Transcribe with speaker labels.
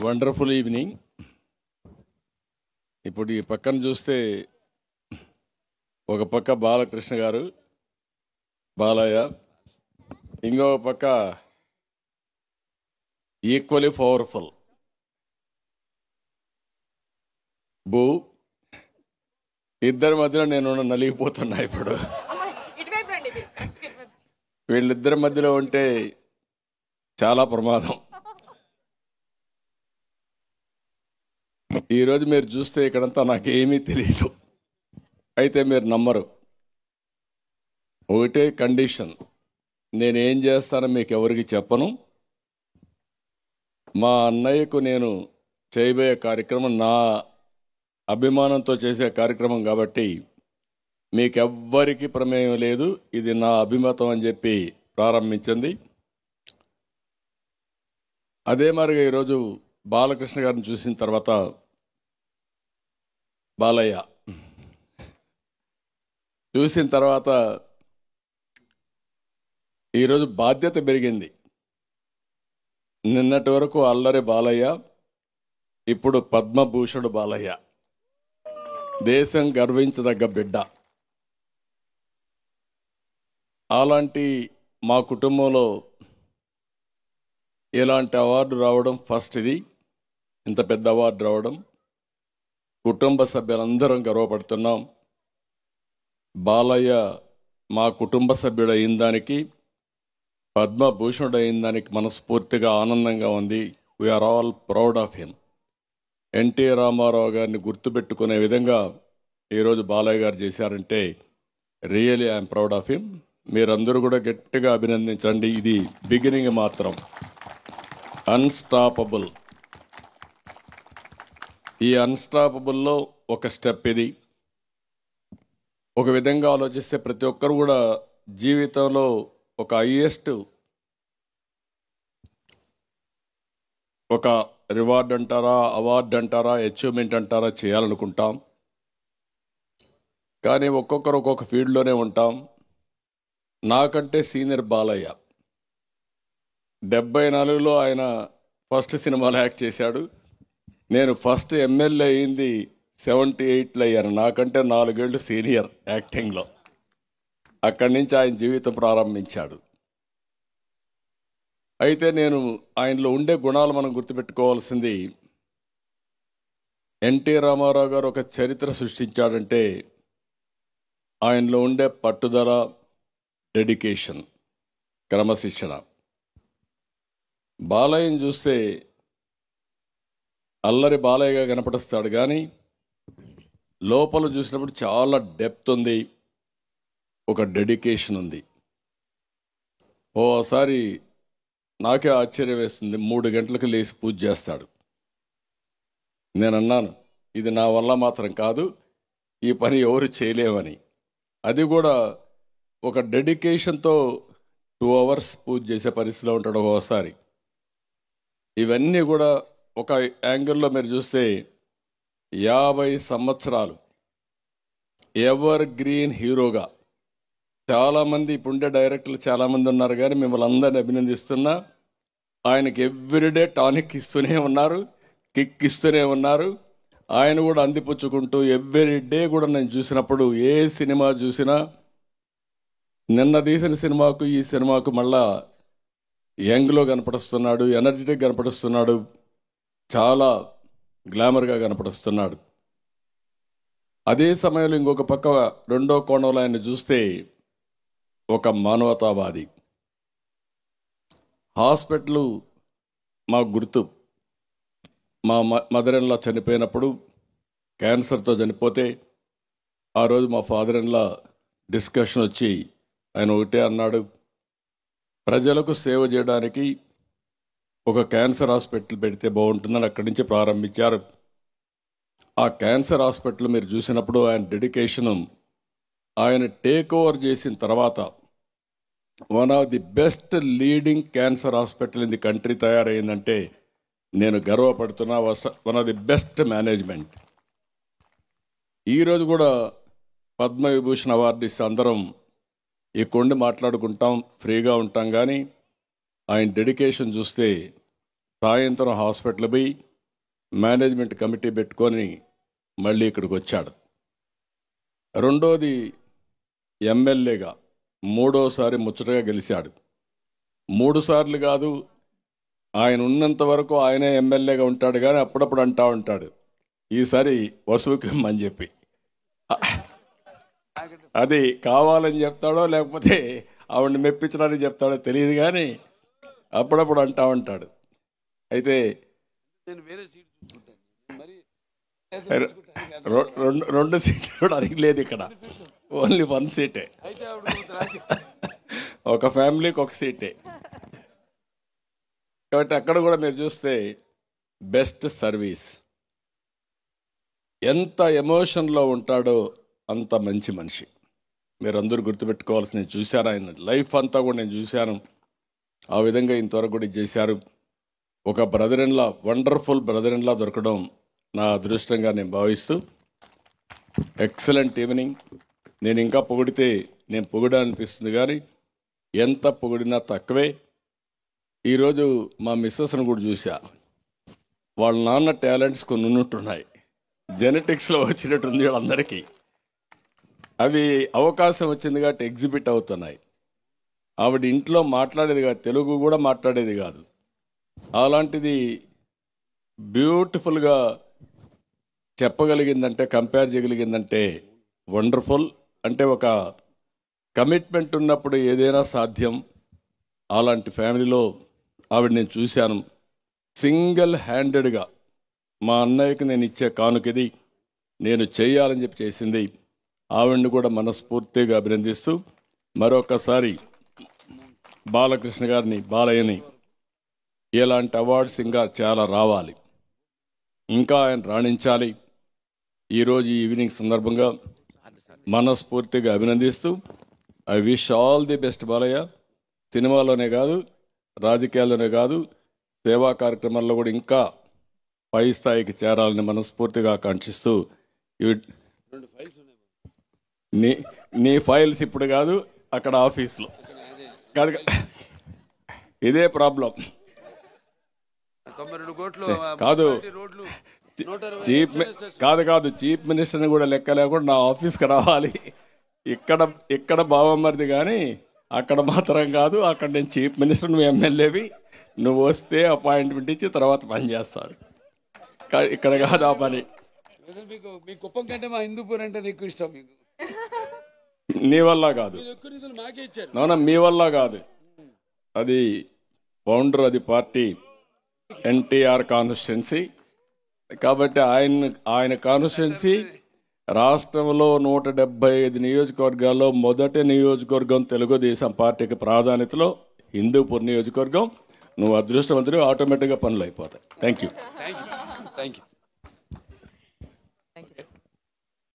Speaker 1: Wonderful evening. ఇప్పుడు ఈ పక్కన చూస్తే ఒక పక్క బాలకృష్ణ గారు, బాలయ్య, ఇంకో పక్క ఈక్వలీ పవర్ఫుల్ భూ. ఇద్దరి మధ్యలో నేను నలిగిపోతున్నా. ఇప్పుడు వీళ్ళిద్దరి మధ్యలో ఉంటే చాలా ప్రమాదం. ఈరోజు మీరు చూస్తే ఇక్కడంతా నాకేమీ తెలియదు, అయితే మీరు నమ్మరు. ఒకటే కండిషన్, నేనేం చేస్తానో మీకు ఎవరికి చెప్పను. మా అన్నయ్యకు నేను చేయబోయే కార్యక్రమం నా అభిమానంతో చేసే కార్యక్రమం కాబట్టి మీకెవ్వరికి ప్రమేయం లేదు, ఇది నా అభిమతం అని చెప్పి ప్రారంభించింది. అదే మరిగా ఈరోజు బాలకృష్ణ గారిని చూసిన తర్వాత బాలయ్య చూసిన తర్వాత ఈరోజు బాధ్యత పెరిగింది. నిన్నటి వరకు అల్లరి బాలయ్య, ఇప్పుడు పద్మభూషణుడు బాలయ్య, దేశం గర్వించదగ్గ బిడ్డ. అలాంటి మా కుటుంబంలో ఇలాంటి అవార్డు రావడం ఫస్ట్. ఇది ఇంత పెద్ద అవార్డు రావడం కుటుంబ సభ్యులందరం గర్వపడుతున్నాం. బాలయ్య మా కుటుంబ సభ్యుడు అయిన దానికి, పద్మభూషణుడు అయిన దానికి మనస్ఫూర్తిగా ఆనందంగా ఉంది. We are all proud of him. N T Rama Rao గారిని గుర్తుపెట్టుకునే విధంగా ఈరోజు బాలయ్య గారు చేశారంటే really I'm proud of him. మీరందరూ కూడా గట్టిగా అభినందించండి. ఇది బిగినింగ్ మాత్రం. అన్స్టాపబుల్. ఈ అన్స్టాపబుల్లో ఒక స్టెప్ ఇది. ఒక విధంగా ఆలోచిస్తే ప్రతి ఒక్కరు కూడా జీవితంలో ఒక హైయెస్ట్ ఒక రివార్డ్ అంటారా, అవార్డు అంటారా, అచీవ్మెంట్ అంటారా చేయాలనుకుంటాం. కానీ ఒక్కొక్కరు ఒక్కొక్క ఫీల్డ్లోనే ఉంటాం. నాకంటే సీనియర్ బాలయ్య 74లో ఆయన ఫస్ట్ సినిమాలో యాక్ట్ చేశాడు. నేను ఫస్ట్ ఎమ్మెల్యే అయింది 78లో అయ్యాను. నాకంటే 4 ఏళ్ళు సీనియర్ యాక్టింగ్లో. అక్కడి నుంచి ఆయన జీవితం ప్రారంభించాడు. అయితే నేను ఆయనలో ఉండే గుణాలు మనం గుర్తుపెట్టుకోవాల్సింది, ఎన్టీ రామారావు గారు ఒక చరిత్ర సృష్టించాడంటే ఆయనలో ఉండే పట్టుదల, డెడికేషన్, క్రమశిక్షణ. బాలయ్యని చూస్తే అల్లరి బాలయ్యగా కనపడుస్తాడు, కానీ లోపల చూసినప్పుడు చాలా డెప్త్ ఉంది, ఒక డెడికేషన్ ఉంది. ఓసారి నాకే ఆశ్చర్యం వేస్తుంది, 3 గంటలకు లేచి పూజ చేస్తాడు. నేను అన్నాను, ఇది నా వల్ల మాత్రం కాదు, ఈ పని ఎవరు చేయలేమని. అది కూడా ఒక డెడికేషన్తో 2 hours పూజ చేసే పరిస్థితిలో ఉంటాడు ఒక్కోసారి. ఇవన్నీ కూడా ఒక యాంగిల్లో మీరు చూస్తే 50 సంవత్సరాలు ఎవర్ గ్రీన్ హీరోగా. చాలామంది ఇప్పుడుండే డైరెక్టర్లు చాలామంది ఉన్నారు, కానీ మిమ్మల్ని అందరినీ అభినందిస్తున్నా. ఆయనకి ఎవ్రీడే టానిక్ ఇస్తూనే ఉన్నారు, కిక్ ఇస్తూనే ఉన్నారు. ఆయన కూడా అందిపుచ్చుకుంటూ ఎవ్రీడే కూడా నేను చూసినప్పుడు ఏ సినిమా చూసినా, నిన్న తీసిన సినిమాకు ఈ సినిమాకు మళ్ళా యంగ్లో కనపడుస్తున్నాడు, ఎనర్జెటిక్ కనపడుస్తున్నాడు, చాలా గ్లామర్గా కనపడుస్తున్నాడు. అదే సమయంలో ఇంకొక పక్క రెండో కోణంలో ఆయన చూస్తే ఒక మానవతావాది. హాస్పిటల్ మాకు గుర్తు. మా మదర్-ఇన్-లా చనిపోయినప్పుడు, క్యాన్సర్తో చనిపోతే, ఆ రోజు మా ఫాదర్-ఇన్-లా డిస్కషన్ వచ్చి ఆయన ఒకటే అన్నాడు, ప్రజలకు సేవ చేయడానికి ఒక క్యాన్సర్ హాస్పిటల్ పెడితే బాగుంటుందని అక్కడి నుంచి ప్రారంభించారు. ఆ క్యాన్సర్ హాస్పిటల్ మీరు చూసినప్పుడు ఆయన డెడికేషను, ఆయన టేక్ ఓవర్ చేసిన తర్వాత one of the best leading cancer hospital in the country తయారైందంటే నేను గర్వపడుతున్నా. One of the best management. ఈరోజు కూడా పద్మవిభూషణ్ అవార్డు ఇస్తే అందరం కొండి మాట్లాడుకుంటాం, ఫ్రీగా ఉంటాం. కానీ ఆయన డెడికేషన్ చూస్తే సాయంత్రం హాస్పిటల్ పోయి మేనేజ్మెంట్ కమిటీ పెట్టుకొని మళ్ళీ ఇక్కడికి వచ్చాడు. రెండోది ఎమ్మెల్యేగా మూడోసారి ముచ్చటగా గెలిచాడు. 3 సార్లు కాదు, ఆయన ఉన్నంత వరకు ఆయనే ఎమ్మెల్యేగా ఉంటాడు, కానీ అప్పుడప్పుడు అంటా ఉంటాడు ఈసారి వసూకి అని చెప్పి. అది కావాలని చెప్తాడో లేకపోతే ఆవిడని మెప్పించడానికి చెప్తాడో తెలియదు, కానీ అప్పుడప్పుడు అంటా ఉంటాడు. అయితే రెండు సీట్లు కూడా అడిగలేదు ఇక్కడ, ఓన్లీ 1 సీటే. ఒక ఫ్యామిలీకి 1 సీటే. కాబట్టి అక్కడ కూడా మీరు చూస్తే బెస్ట్ సర్వీస్. ఎంత ఎమోషన్లో ఉంటాడో అంత మంచి మనిషి. మీరు అందరూ గుర్తుపెట్టుకోవాల్సి, నేను చూశాను ఆయన లైఫ్ అంతా కూడా నేను చూశాను. ఆ విధంగా ఇంతవరకు కూడా చేశారు. ఒక brother in law, wonderful brother in law దొరకడం నా అదృష్టంగా నేను భావిస్తూ, ఎక్సలెంట్ ఈవినింగ్. నేను ఇంకా పొగిడితే నేను పొగిడాలనిపిస్తుంది, కానీ ఎంత పొగిడినా తక్కువే. ఈరోజు మా మిస్సెస్ను కూడా చూసా, వాళ్ళ నాన్న టాలెంట్స్ కొన్ని ఉన్నట్టున్నాయి, జెనెటిక్స్లో వచ్చినట్టుంది వాళ్ళందరికీ. అవి అవకాశం వచ్చింది కాబట్టి ఎగ్జిబిట్ అవుతున్నాయి. ఆవిడ ఇంట్లో మాట్లాడేది కాదు, తెలుగు కూడా మాట్లాడేది కాదు. అలాంటిది బ్యూటిఫుల్గా చెప్పగలిగిందంటే, కంపేర్ చేయగలిగిందంటే వండర్ఫుల్. అంటే ఒక కమిట్మెంట్ ఉన్నప్పుడు ఏదైనా సాధ్యం. అలాంటి ఫ్యామిలీలో ఆవిడ నేను చూశాను. సింగిల్ హ్యాండెడ్గా మా అన్నయ్యకి నేను ఇచ్చే కానుకది, నేను చేయాలని చెప్పి చేసింది. ఆవిడని కూడా మనస్ఫూర్తిగా అభినందిస్తూ మరొకసారి బాలకృష్ణ గారిని, బాలయ్యని, ఇలాంటి అవార్డ్స్ ఇంకా చాలా రావాలి, ఇంకా ఆయన రాణించాలి. ఈరోజు ఈ ఈవినింగ్ సందర్భంగా మనస్ఫూర్తిగా అభినందిస్తూ I wish all the best Balayya. సినిమాలోనే కాదు, రాజకీయాల్లోనే కాదు, సేవా కార్యక్రమాల్లో కూడా ఇంకా పై స్థాయికి చేరాలని మనస్ఫూర్తిగా ఆకాంక్షిస్తూ, నీ ఫైల్స్ ఇప్పుడు కాదు, అక్కడ ఆఫీస్లో కాదు, ఇదే ప్రాబ్లం కాదు. చీఫ్ మినిస్టర్ని కూడా లెక్క లేకుండా నా ఆఫీస్కి రావాలి. ఇక్కడ బావమరిది, కానీ అక్కడ మాత్రం కాదు. అక్కడ నేను చీఫ్ మినిస్టర్, నువ్వు ఎమ్మెల్యేవి, నువ్వు వస్తే అపాయింట్మెంట్ ఇచ్చి తర్వాత పని చేస్తారు. ఇక్కడ కాదు ఆ పని.
Speaker 2: మీ కుప్పం కంటే మా హిందూపూర్ అంటే నీకు ఇష్టం. మీకు
Speaker 1: నీ వల్ల కాదు, నౌనా మీ వల్ల కాదు. అది ఫౌండర్, అది పార్టీ ఎన్టీఆర్ కాన్స్టిట్యున్సీ. కాబట్టి ఆయన కాన్స్టిట్యున్సీ రాష్ట్రంలో 175 నియోజకవర్గాల్లో మొదటి నియోజకవర్గం తెలుగుదేశం పార్టీకి ప్రాధాన్యతలో హిందూపూర్ నియోజకవర్గం. నువ్వు అదృష్టవంతుడు, ఆటోమేటిక్గా పనులు అయిపోతాయి. Thank you.